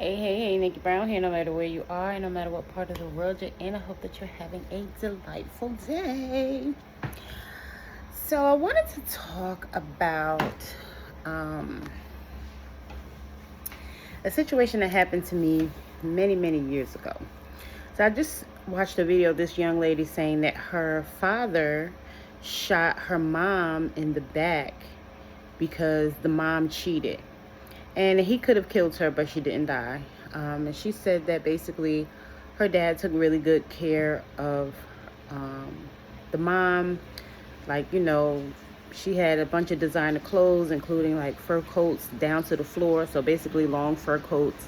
Hey, Nickie Brown here, no matter where you are and no matter what part of the world you're in. I hope that you're having a delightful day. So, I wanted to talk about a situation that happened to me many years ago. So, I just watched a video of this young lady saying that her father shot her mom in the back because the mom cheated. And he could have killed her, but she didn't die. And she said that basically her dad took really good care of the mom. Like, she had a bunch of designer clothes, including like fur coats down to the floor. So basically long fur coats.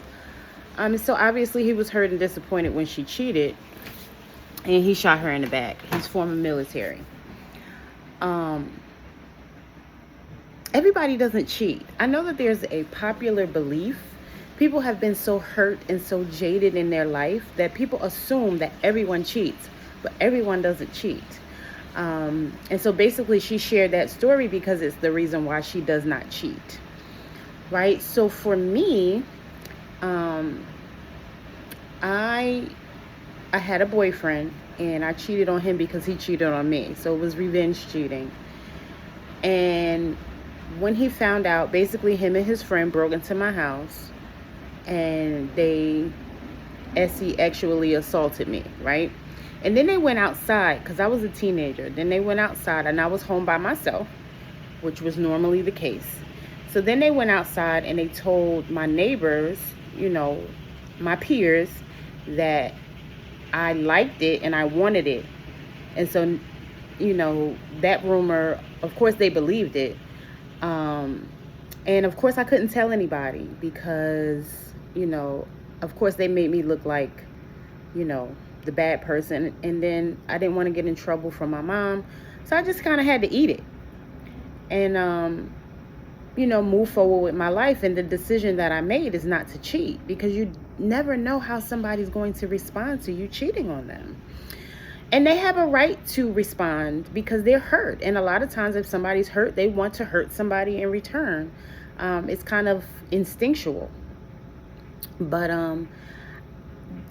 So obviously he was hurt and disappointed when she cheated. And he shot her in the back. He's former military. Everybody doesn't cheat. I know that there's a popular belief. People have been so hurt and so jaded in their life that people assume that everyone cheats, but everyone doesn't cheat. And so basically she shared that story because it's the reason why she does not cheat. Right? So for me, I had a boyfriend and I cheated on him because he cheated on me. So it was revenge cheating. And when he found out, basically him and his friend broke into my house and they actually assaulted me, right? And then they went outside because I was a teenager. Then they went outside and I was home by myself, which was normally the case. So then they went outside and they told my neighbors, my peers, that I liked it and I wanted it. And so, that rumor, of course they believed it. And of course I couldn't tell anybody because, of course they made me look like, the bad person. And then I didn't want to get in trouble from my mom. So I just kind of had to eat it and, move forward with my life. And the decision that I made is not to cheat because you never know how somebody's going to respond to you cheating on them. And they have a right to respond because they're hurt. And a lot of times if somebody's hurt, they want to hurt somebody in return. It's kind of instinctual. But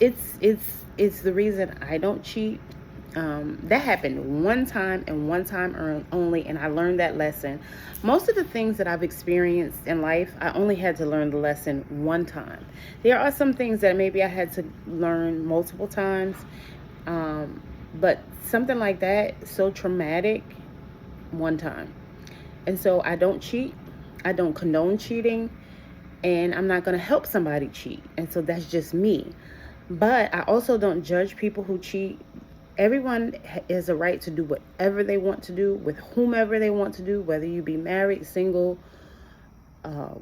it's the reason I don't cheat. That happened one time and one time only, and I learned that lesson. Most of the things that I've experienced in life, I only had to learn the lesson one time. There are some things that maybe I had to learn multiple times. But something like that, so traumatic, one time. And so I don't cheat. I don't condone cheating. And I'm not going to help somebody cheat. And so that's just me. But I also don't judge people who cheat. Everyone has a right to do whatever they want to do with whomever they want to do, whether you be married, single,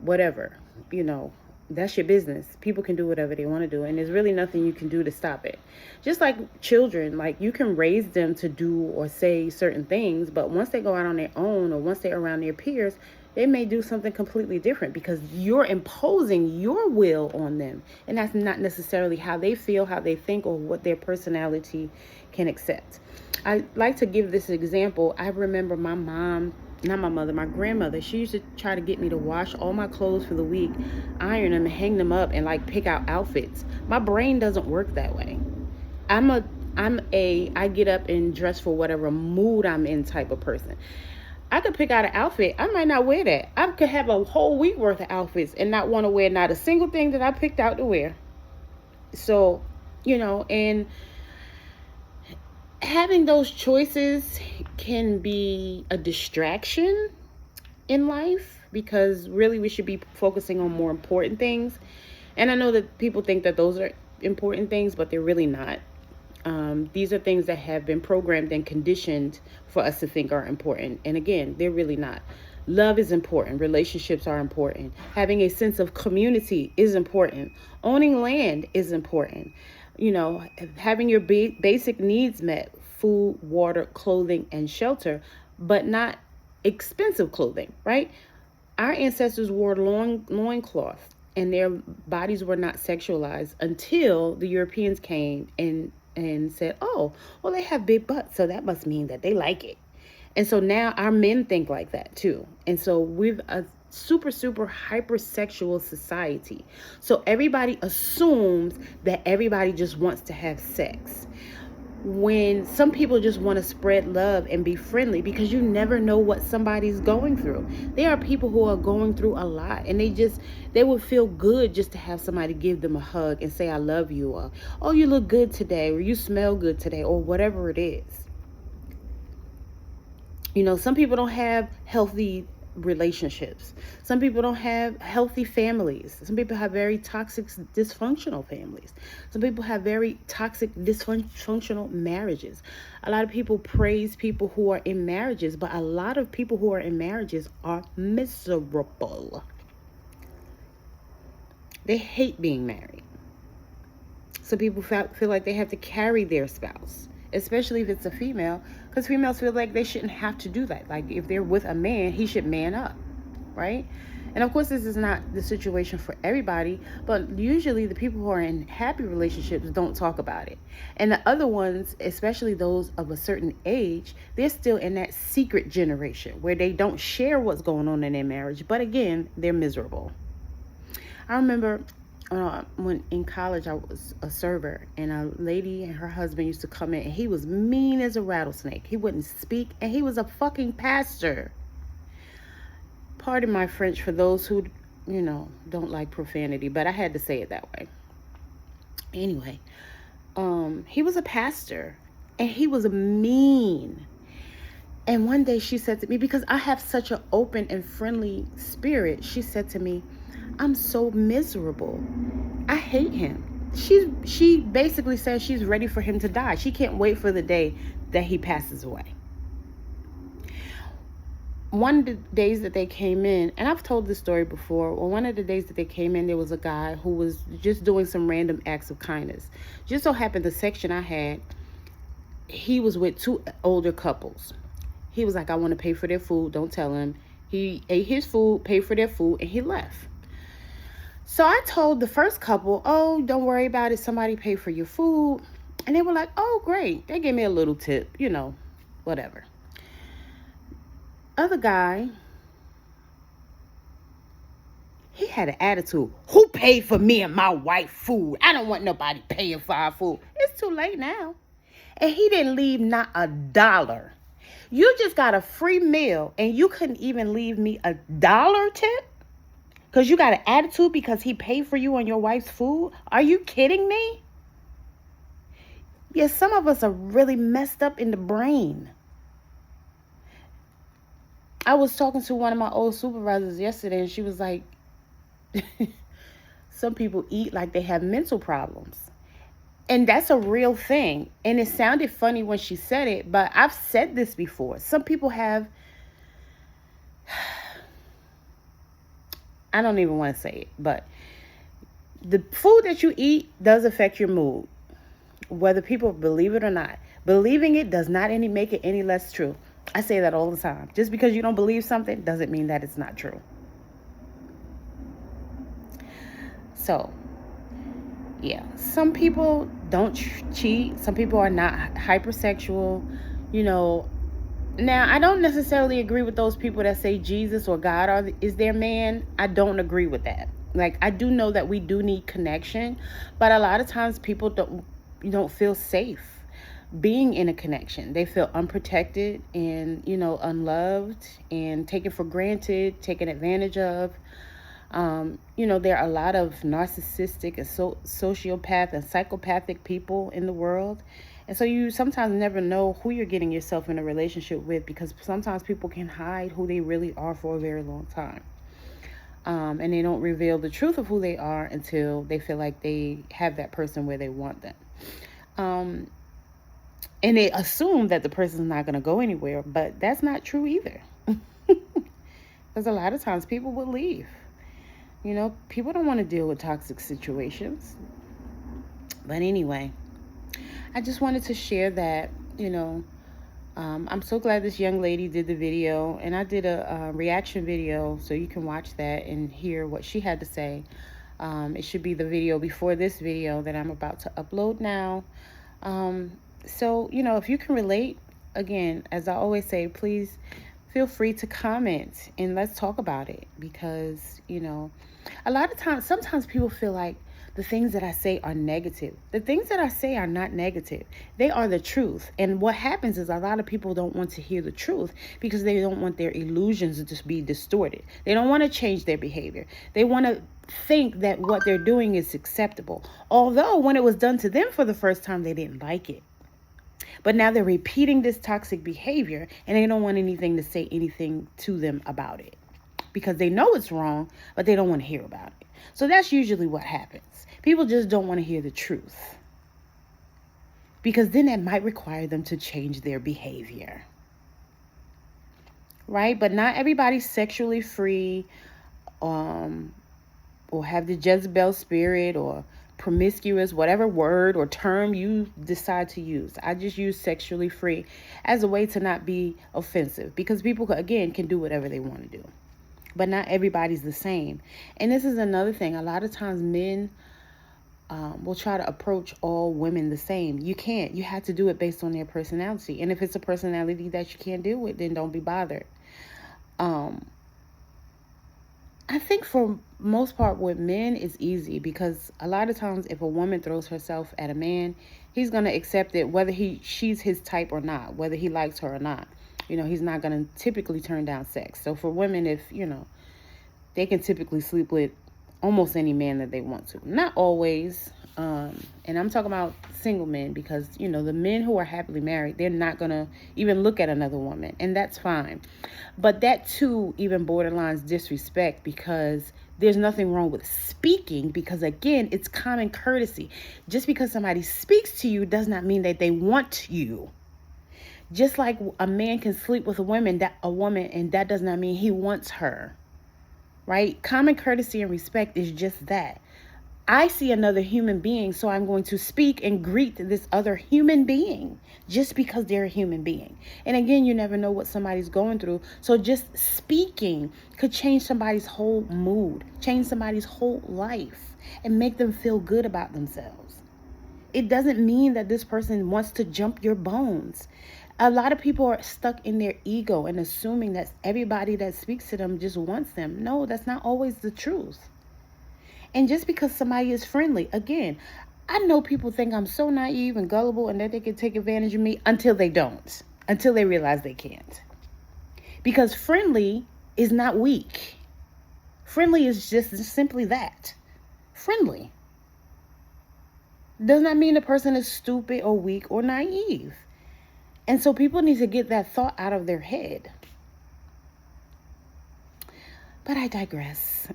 whatever, that's your business. People can do whatever they want to do, and there's really nothing you can do to stop it. Just like children, like you can raise them to do or say certain things, but once they go out on their own or once they're around their peers, they may do something completely different because you're imposing your will on them, and that's not necessarily how they feel, how they think, or what their personality can accept. I like to give this example. I remember my mom, not my mother, my grandmother, she used to try to get me to wash all my clothes for the week, iron them and hang them up and like pick out outfits. My brain doesn't work that way. I get up and dress for whatever mood I'm in type of person. I could pick out an outfit. I might not wear that. I could have a whole week worth of outfits and not want to wear not a single thing that I picked out to wear. So, and having those choices can be a distraction in life because really we should be focusing on more important things. And I know that people think that those are important things, but they're really not. These are things that have been programmed and conditioned for us to think are important. And again, they're really not. Love is important. Relationships are important. Having a sense of community is important. Owning land is important. Having your basic needs met, food, water, clothing, and shelter, but not expensive clothing, right? Our ancestors wore loincloth and their bodies were not sexualized until the Europeans came and said, oh, well, they have big butts, so that must mean that they like it. And so now our men think like that too. And so we've super hypersexual society. So everybody assumes that everybody just wants to have sex, when some people just want to spread love and be friendly, because you never know what somebody's going through. There are people who are going through a lot, and they would feel good just to have somebody give them a hug and say I love you, or oh, you look good today, or you smell good today, or whatever it is. Some people don't have healthy relationships. Some people don't have healthy families. Some people have very toxic, dysfunctional families. Some people have very toxic, dysfunctional marriages. A lot of people praise people who are in marriages, but a lot of people who are in marriages are miserable. They hate being married. Some people feel like they have to carry their spouse, especially if it's a female, because females feel like they shouldn't have to do that. Like, if they're with a man, he should man up, right? And of course, this is not the situation for everybody, but usually the people who are in happy relationships don't talk about it. And the other ones, especially those of a certain age, they're still in that secret generation where they don't share what's going on in their marriage, but again, they're miserable. I remember when in college I was a server, and a lady and her husband used to come in, and he was mean as a rattlesnake. He wouldn't speak, and he was a fucking pastor. Pardon my French for those who don't like profanity, but I had to say it that way. Anyway, he was a pastor, and he was mean. And one day she said to me, because I have such an open and friendly spirit, she said to me, I'm so miserable. I hate him. She basically says she's ready for him to die. She can't wait for the day that he passes away. One of the days that they came in, and I've told this story before, one of the days that they came in, there was a guy who was just doing some random acts of kindness. Just so happened the section I had, he was with two older couples. He was like, I want to pay for their food. Don't tell him. He ate his food, paid for their food, and he left. So I told the first couple, oh, don't worry about it. Somebody paid for your food. And they were like, oh, great. They gave me a little tip, whatever. Other guy, he had an attitude. Who paid for me and my wife food? I don't want nobody paying for our food. It's too late now. And he didn't leave not $1. You just got a free meal, and you couldn't even leave me $1 tip? Because you got an attitude because he paid for you and your wife's food? Are you kidding me? Yes, some of us are really messed up in the brain. I was talking to one of my old supervisors yesterday, and she was like, some people eat like they have mental problems. And that's a real thing. And it sounded funny when she said it, but I've said this before. Some people have... I don't even want to say it, but the food that you eat does affect your mood, whether people believe it or not. Believing it does not make it any less true. I say that all the time. Just because you don't believe something doesn't mean that it's not true. So, yeah, some people don't cheat. Some people are not hypersexual, Now, I don't necessarily agree with those people that say Jesus or God is their man. I don't agree with that. Like, I do know that we do need connection, but a lot of times people don't feel safe being in a connection. They feel unprotected and, unloved and taken for granted, taken advantage of. There are a lot of narcissistic and sociopath and psychopathic people in the world. And so you sometimes never know who you're getting yourself in a relationship with, because sometimes people can hide who they really are for a very long time. And they don't reveal the truth of who they are until they feel like they have that person where they want them. And they assume that the person's not going to go anywhere, but that's not true either. Because a lot of times people will leave. People don't want to deal with toxic situations. But anyway, I just wanted to share that, I'm so glad this young lady did the video, and I did a reaction video, so you can watch that and hear what she had to say. It should be the video before this video that I'm about to upload now. So, if you can relate, again, as I always say, please feel free to comment and let's talk about it. Because, a lot of times, sometimes people feel like the things that I say are negative. The things that I say are not negative. They are the truth. And what happens is a lot of people don't want to hear the truth because they don't want their illusions to just be distorted. They don't want to change their behavior. They want to think that what they're doing is acceptable. Although when it was done to them for the first time, they didn't like it. But now they're repeating this toxic behavior and they don't want anything to say anything to them about it because they know it's wrong, but they don't want to hear about it. So that's usually what happens. People just don't want to hear the truth because then that might require them to change their behavior. Right? But not everybody's sexually free or have the Jezebel spirit or promiscuous, whatever word or term you decide to use. I just use sexually free as a way to not be offensive because people, again, can do whatever they want to do. But not everybody's the same. And this is another thing. A lot of times men will try to approach all women the same. You can't. You have to do it based on their personality. And if it's a personality that you can't deal with, then don't be bothered. I think for most part with men it's easy because a lot of times if a woman throws herself at a man, he's going to accept it whether she's his type or not, whether he likes her or not. He's not going to typically turn down sex. So for women, if, they can typically sleep with almost any man that they want to. Not always. And I'm talking about single men because, the men who are happily married, they're not going to even look at another woman. And that's fine. But that too even borderlines disrespect because there's nothing wrong with speaking because, again, it's common courtesy. Just because somebody speaks to you does not mean that they want you. Just like a man can sleep with a woman, and that does not mean he wants her. Right? Common courtesy and respect is just that. I see another human being, so I'm going to speak and greet this other human being just because they're a human being. And again, you never know what somebody's going through. So just speaking could change somebody's whole mood, change somebody's whole life, and make them feel good about themselves. It doesn't mean that this person wants to jump your bones. A lot of people are stuck in their ego and assuming that everybody that speaks to them just wants them. No, that's not always the truth. And just because somebody is friendly, again, I know people think I'm so naive and gullible and that they can take advantage of me until they don't, until they realize they can't. Because friendly is not weak. Friendly is just simply that. Friendly. Does not mean the person is stupid or weak or naive. And so people need to get that thought out of their head. But I digress.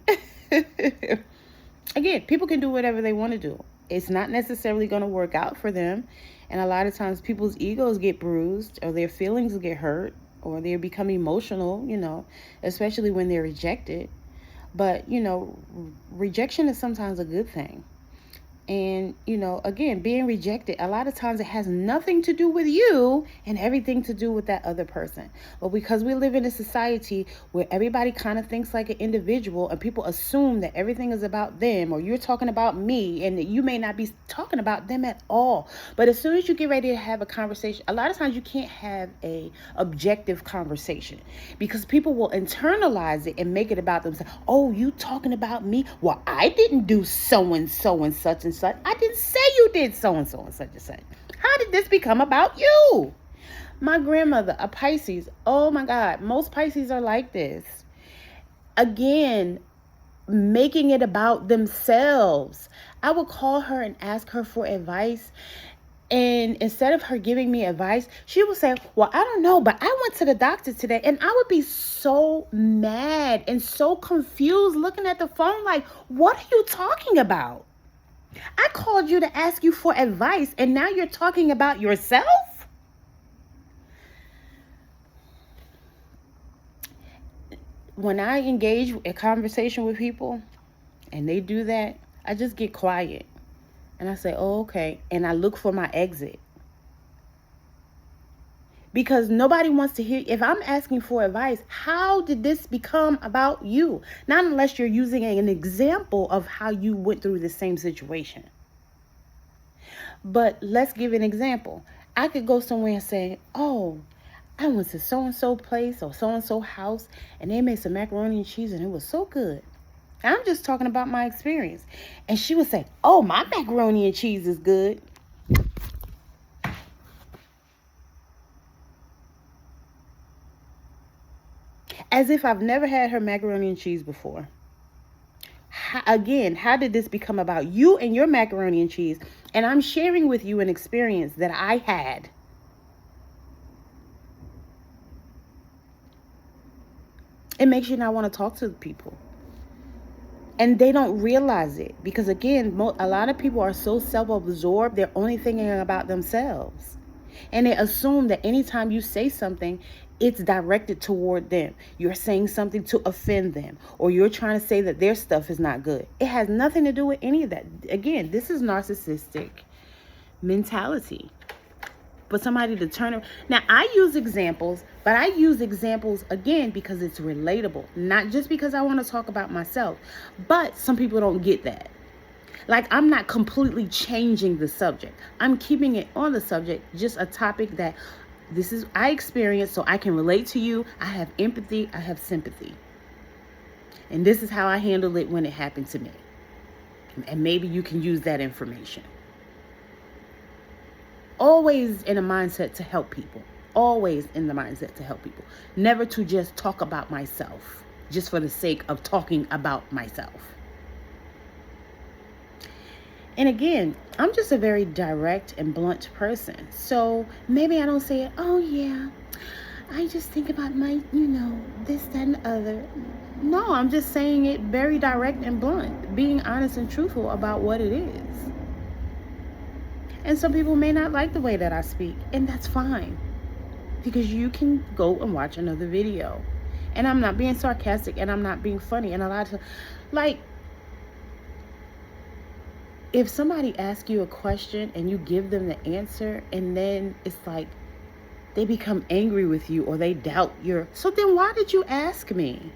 Again, people can do whatever they want to do. It's not necessarily going to work out for them. And a lot of times people's egos get bruised or their feelings get hurt or they become emotional, especially when they're rejected. But, rejection is sometimes a good thing. And, again, being rejected, a lot of times it has nothing to do with you and everything to do with that other person. But because we live in a society where everybody kind of thinks like an individual and people assume that everything is about them or you're talking about me and you may not be talking about them at all. But as soon as you get ready to have a conversation, a lot of times you can't have a objective conversation because people will internalize it and make it about themselves. Oh, you talking about me? Well, I didn't do so and so and such and such. I didn't say you did so and so and such and such. How did this become about you? My grandmother, a Pisces. Oh my God. Most Pisces are like this. Again, making it about themselves. I would call her and ask her for advice. And instead of her giving me advice, she would say, well, I don't know, but I went to the doctor today. And I would be so mad and so confused looking at the phone like, what are you talking about? I called you to ask you for advice and now you're talking about yourself? When I engage a conversation with people and they do that, I just get quiet. And I say, oh, okay. And I look for my exit. Because nobody wants to hear. If I'm asking for advice, how did this become about you? Not unless you're using an example of how you went through the same situation. But let's give an example. I could go somewhere and say, oh, I went to so-and-so place or so-and-so house, and they made some macaroni and cheese, and it was so good. I'm just talking about my experience. And she would say, oh, my macaroni and cheese is good. As if I've never had her macaroni and cheese before. How did this become about you and your macaroni and cheese? And I'm sharing with you an experience that I had. It makes you not want to talk to people. And they don't realize it. Because again, a lot of people are so self-absorbed, they're only thinking about themselves. And they assume that anytime you say something, it's directed toward them. You're saying something to offend them, or you're trying to say that their stuff is not good. It has nothing to do with any of that. Again, this is narcissistic mentality. But somebody to turn it. Now, I use examples, but I use examples again because it's relatable. Not just because I want to talk about myself, but some people don't get that. Like, I'm not completely changing the subject. I'm keeping it on the subject, just a topic that this is I experienced, so I can relate to you. I have empathy. I have sympathy. And this is how I handled it when it happened to me. And maybe you can use that information. Always in a mindset to help people. Always in the mindset to help people. Never to just talk about myself, just for the sake of talking about myself. And again, I'm just a very direct and blunt person. So maybe I don't say it, oh yeah, I just think about my, this, that, and the other. No, I'm just saying it very direct and blunt. Being honest and truthful about what it is. And some people may not like the way that I speak. And that's fine. Because you can go and watch another video. And I'm not being sarcastic and I'm not being funny. And a lot of, if somebody asks you a question and you give them the answer, and then it's like they become angry with you or they doubt so then why did you ask me?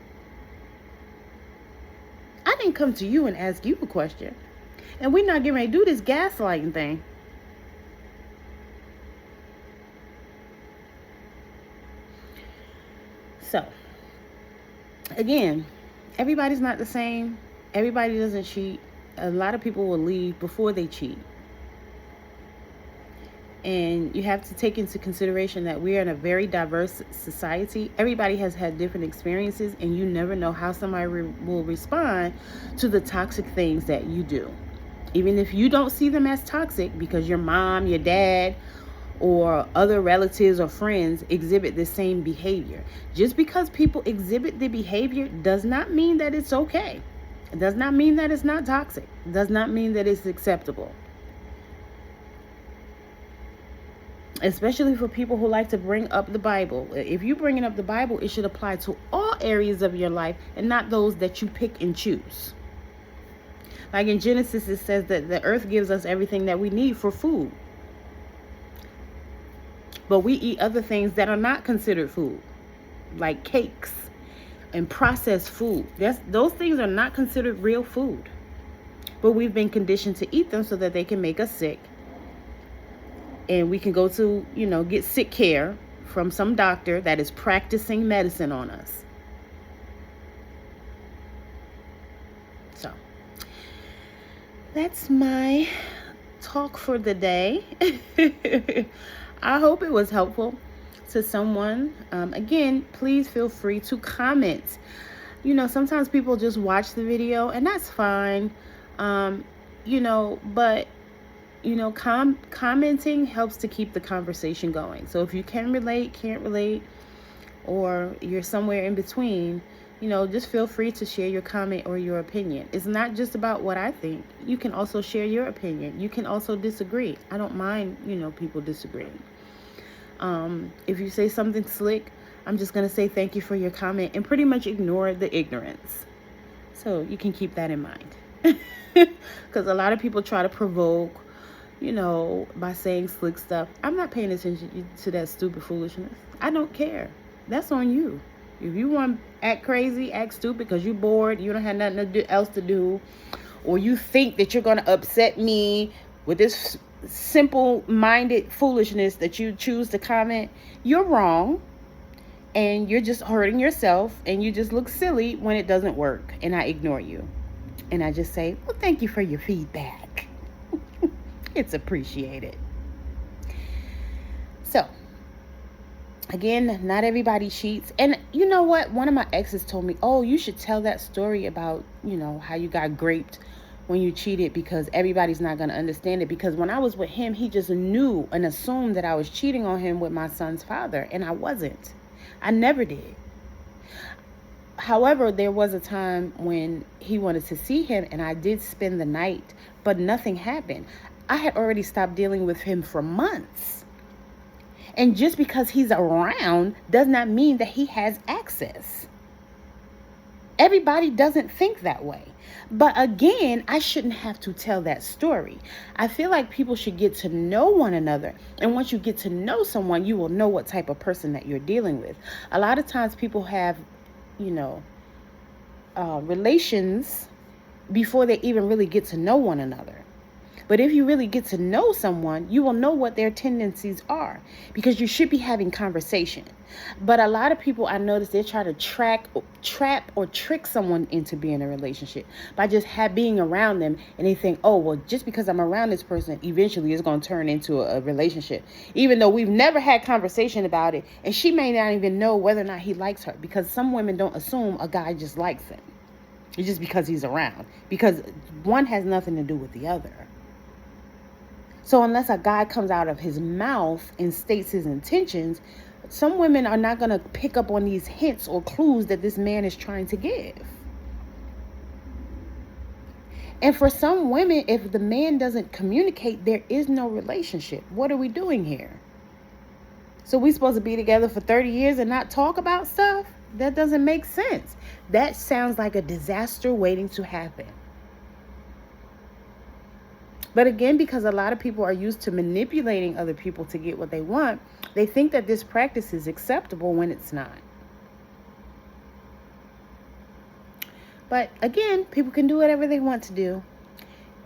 I didn't come to you and ask you a question. And we're not getting ready to do this gaslighting thing. So, again, everybody's not the same. Everybody doesn't cheat. A lot of people will leave before they cheat. And you have to take into consideration that we are in a very diverse society. Everybody has had different experiences, and you never know how somebody will respond to the toxic things that you do. Even if you don't see them as toxic because your mom, your dad, or other relatives or friends exhibit the same behavior. Just because people exhibit the behavior does not mean that it's okay. It does not mean that it's not toxic. It does not mean that it's acceptable. Especially for people who like to bring up the Bible. If you're bringing up the Bible, it should apply to all areas of your life and not those that you pick and choose. Like in Genesis, it says that the earth gives us everything that we need for food. But we eat other things that are not considered food, like cakes and processed food. Those things are not considered real food. But we've been conditioned to eat them so that they can make us sick. And we can go to, get sick care from some doctor that is practicing medicine on us. So, that's my talk for the day. I hope it was helpful to someone. Again, please feel free to comment. Sometimes people just watch the video, and that's fine. But commenting helps to keep the conversation going. So if you can relate, can't relate, or you're somewhere in between, just feel free to share your comment or your opinion. It's not just about what I think. You can also share your opinion. You can also disagree. I don't mind, people disagreeing. If you say something slick, I'm just going to say thank you for your comment and pretty much ignore the ignorance. So you can keep that in mind. Because a lot of people try to provoke, by saying slick stuff. I'm not paying attention to that stupid foolishness. I don't care. That's on you. If you want to act crazy, act stupid because you're bored, you don't have nothing else to do, or you think that you're going to upset me with this simple-minded foolishness that you choose to comment, you're wrong. and you're just hurting yourself, and you just look silly when it doesn't work, and I ignore you. And I just say, well, thank you for your feedback. It's appreciated. So, again, not everybody cheats. And you know what? One of my exes told me, oh, you should tell that story about, how you got graped when you cheated, because everybody's not going to understand it. Because when I was with him, he just knew and assumed that I was cheating on him with my son's father. And I wasn't. I never did. However, there was a time when he wanted to see him, and I did spend the night, but nothing happened. I had already stopped dealing with him for months. And just because he's around does not mean that he has access. Everybody doesn't think that way. But again, I shouldn't have to tell that story. I feel like people should get to know one another. And once you get to know someone, you will know what type of person that you're dealing with. A lot of times people have, relations before they even really get to know one another. But if you really get to know someone, you will know what their tendencies are, because you should be having conversation. But a lot of people, I notice, they try to trap or trick someone into being in a relationship by just being around them. And they think, oh, well, just because I'm around this person, eventually it's going to turn into a relationship, even though we've never had conversation about it. And she may not even know whether or not he likes her, because some women don't assume a guy just likes him. It's just because he's around, because one has nothing to do with the other. So unless a guy comes out of his mouth and states his intentions, some women are not going to pick up on these hints or clues that this man is trying to give. And for some women, if the man doesn't communicate, there is no relationship. What are we doing here? So we supposed to be together for 30 years and not talk about stuff? That doesn't make sense. That sounds like a disaster waiting to happen. But again, because a lot of people are used to manipulating other people to get what they want, they think that this practice is acceptable when it's not. But again, people can do whatever they want to do.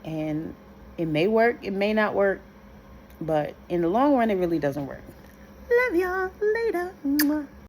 And it may work, it may not work. But in the long run, it really doesn't work. Love y'all. Later. Mwah.